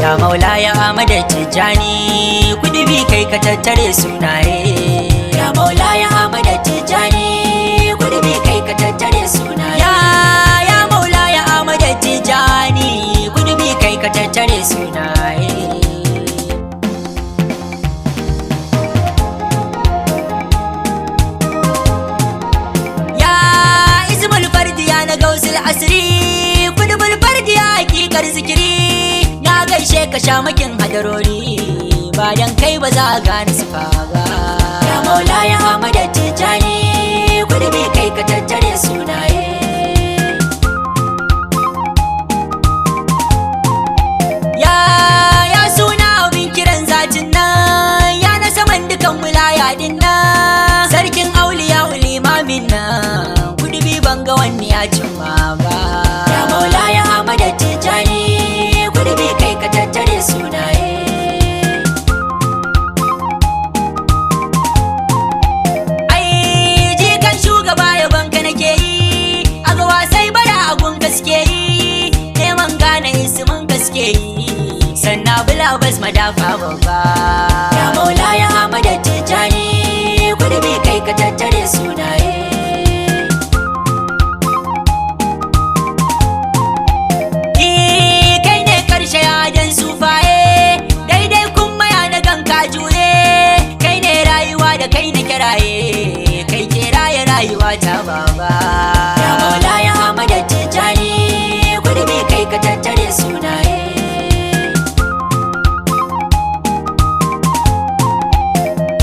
Ya maula ya Ahmad Tijani kudubi kai ka tattare sunaye. Ya maula ya Ahmad Tijani kudubi kai ka tattare sunaye. Ya maula ya Ahmad Tijani kudubi kai ka tattare sunaye. Na gausul asiri kudubul fardiya hakikar zikiri na gaishe ka shamakin hadarori bayan kai ba za a gane sufa ba. Ya maula ya Ahmad Tijani kudubi kai ka tattare sunaye. Ya suna abin kiran zatin nan ya na saman dukan wilaya din nan sarkin auliya ulimamin nan banga wani ya cimma ba. Ya maula ya Ahmad Tijani kudubi kai ka tattare sunaye. Ai jikan shugaba yaban ka nake yi a ga wasai bara agun gaske yi neman gane ismin gaske yi sannan bula bas madafa babba. Ya maula ya Ahmad Tijani kudubi kai ka tattare sunaye. Shayadan sufaye daidai kun maya na ganka jure kai ne rayuwa da kai na kiraye kai ke raye rayuwa ta baba. Ya maula ya Ahmad Tijani kudubi kai ka tattare sunaye.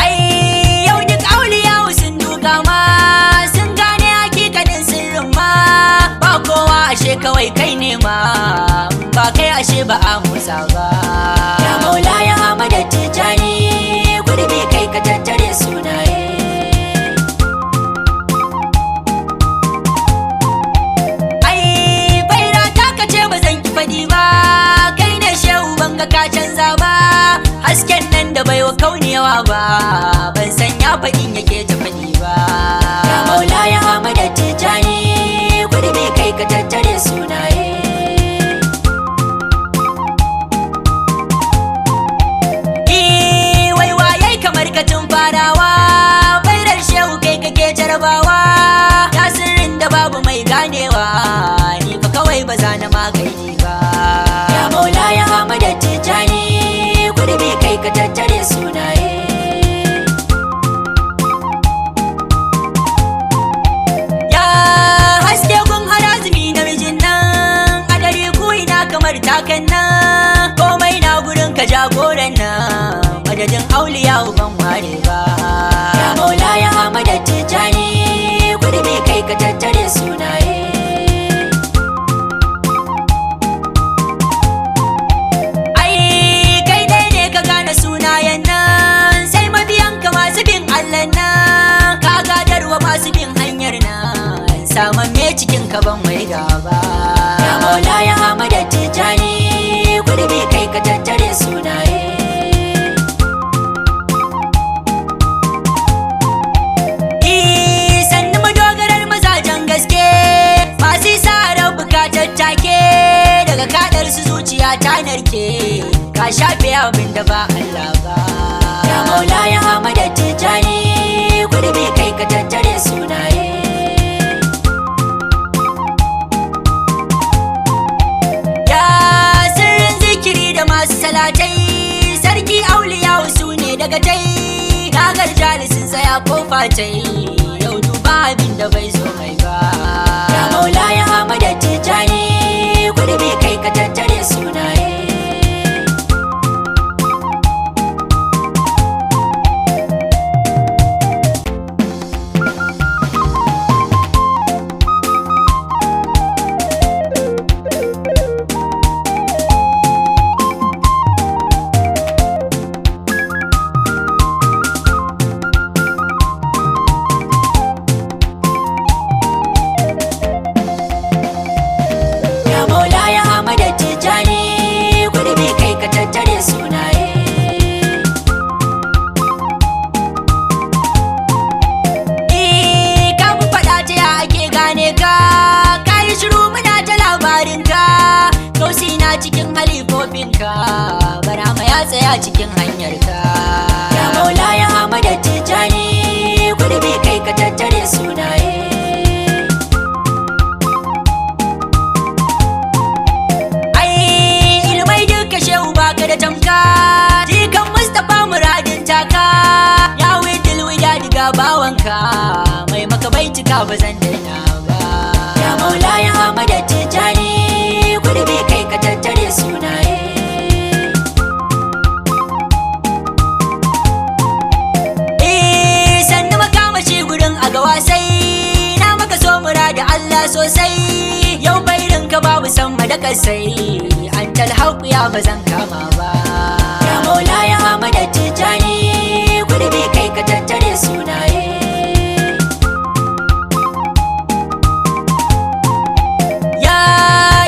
Ai yau duk auliya sun duka ma sun gane hakikanin sirrin ma ba kowa ashe kawai kai ne ma ba kai ashe ba a musa ba. Ya maula ya Ahmad Tijani kudubi kai ka tattare sunaye. Ai faira ta kace ba zan ki fadi ba kai ne shehu ban ga ka canza ba hasken nan da baiwa kauniyawa ba ban san ya fadin yake ta fadi ba. Ya maula ya Ahmad Tijani kudubi kai ka tattare sunaye. Barkatun farawa bairar shehu kai kake jarabawa tasirin da babu mai ganewa ni fa kawai ba za na magani ba. Ya maula ya Ahmad Tijani kudubi kai ka tattare sunaye. Ya haske gun harazumi namijin nan adari kuina kamar takan nan komai na gurin ka jagoran nan madadin auliya ban ware ba. Ya maula ya Ahmad Tijani kudubi kai ka tattare sunaye. Ai kai dai ne ka gane sunayen nan sai mabiyan ka masu bin Allah nan ka gadarwa masu bin hanyar nan saman me cikin ka ban wai gaba. Ya maula ya Ahmad Tijani kudubi kai ka tattare sunaye. Take daga kadar su zuciya ta narke ka shafe abin da ba Allah ba. Ya maula ya Ahmad Tijani kudubi kai ka tattare sunaye. Ya sirrin zikiri da masu salatai sarki auliya su ne daga tai kagar jalisin tsaya kofa tai yau duba abin da bai zo mai ba. Ya maula ya Ahmad Tijani kudubi kai ka tattare sunaye. shirya cikin hanyarka. Ya Maula ya Ahmad Tijani, gurbi kai ka tattare sunaye. Ai ilmai duka shehu baka da tamka, jikan Mustapha muradin taka. Ya widil wida diga bawanka, mai maka baitika ba zan daina ba. Ya Maula ya Ahmad Tijani, gurbi kai ka tattare sunaye. Sannu makamashi gurin a ga wasai, na maka so da Allah sosai. Yau bairin ka babu sama da kasai, an talhauku ya ba zan kama ba. Ya Maula ya Ahmad Tijani, gurbi kai ka tattare sunaye.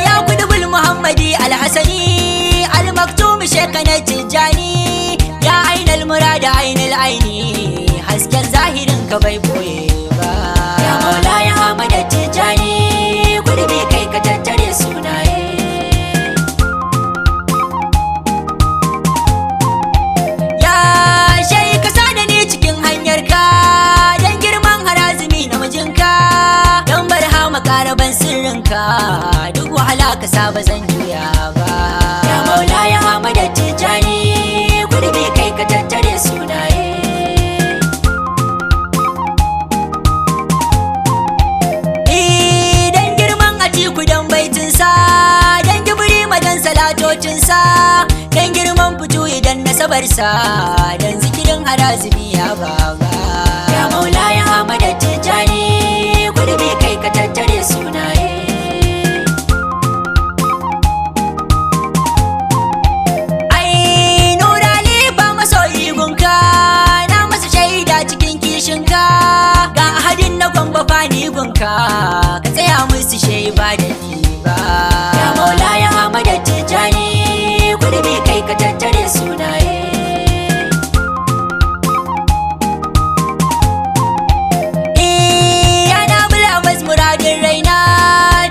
Ya kudubul Muhammadi Alhassani, Al-Maktum Shekana Tijani. Ya ainal murada ainal aini, hasken zahirin ka bai boye ba. Ya Maula ya Ahmad Tijani, gurbi kai ka tattare sunaye. Ya shai ka sada ni cikin hanyar ka, dan girman harazimi na mijinka, dan barhama karaban sirrinka, duk wahala ka saba zan juya ba. Ya Maula ya Ahmad Tijani, gurbi kai ka tattare sunaye. Dan girman Atiku dan baitinsa, dan gibiri madan salatocinsa, dan girman fito idan nasabarsa, dan zikirin harazimi ya baba. Ya Maula ya Ahmad Tijani, gurbi kai ka tattare sunaye. Ga ahadin na gwamba fani gunka, ka tsaya musu shai ba da ni ba. Ya Maula ya Ahmad Tijani, gurbi kai ka tattare sunaye. Ya na bula muradin raina,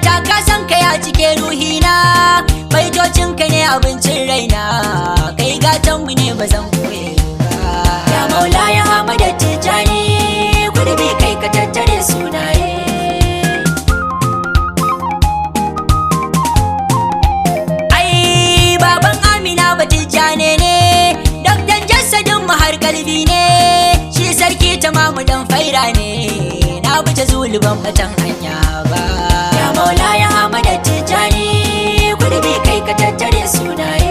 ta kasan ka ya cike ruhina, baitocin ka ne abincin raina, kai gatan mu ne ba zan koye ba. Ya Maula ya Ahmad Tijani, gurbi kai ka tattare sunaye. Ai baban Amina Batijane ne, doktan jasadin mu har kalbi ne, shi sarki tamamu dan faira ne, na buce zuluban batan hanya ba. Ya Maula ya Ahmad Tijani, gurbi kai ka tattare sunaye.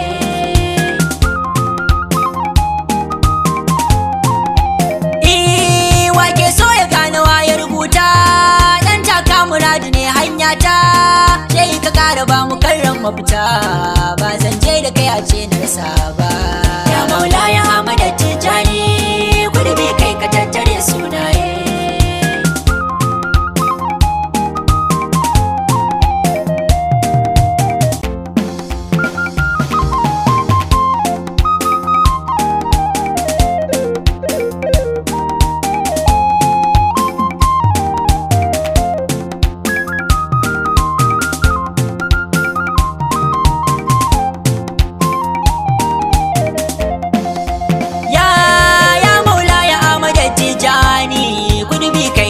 Muradu ne hanya ta, sai ka kara ba mu karran mafita, ba zan je da kai a ce na rasa ba. Ya Maula ya Ahmad Tijani, gurbi kai ka tattare sunaye.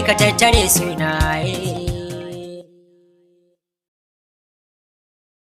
Ka tattare sunaye.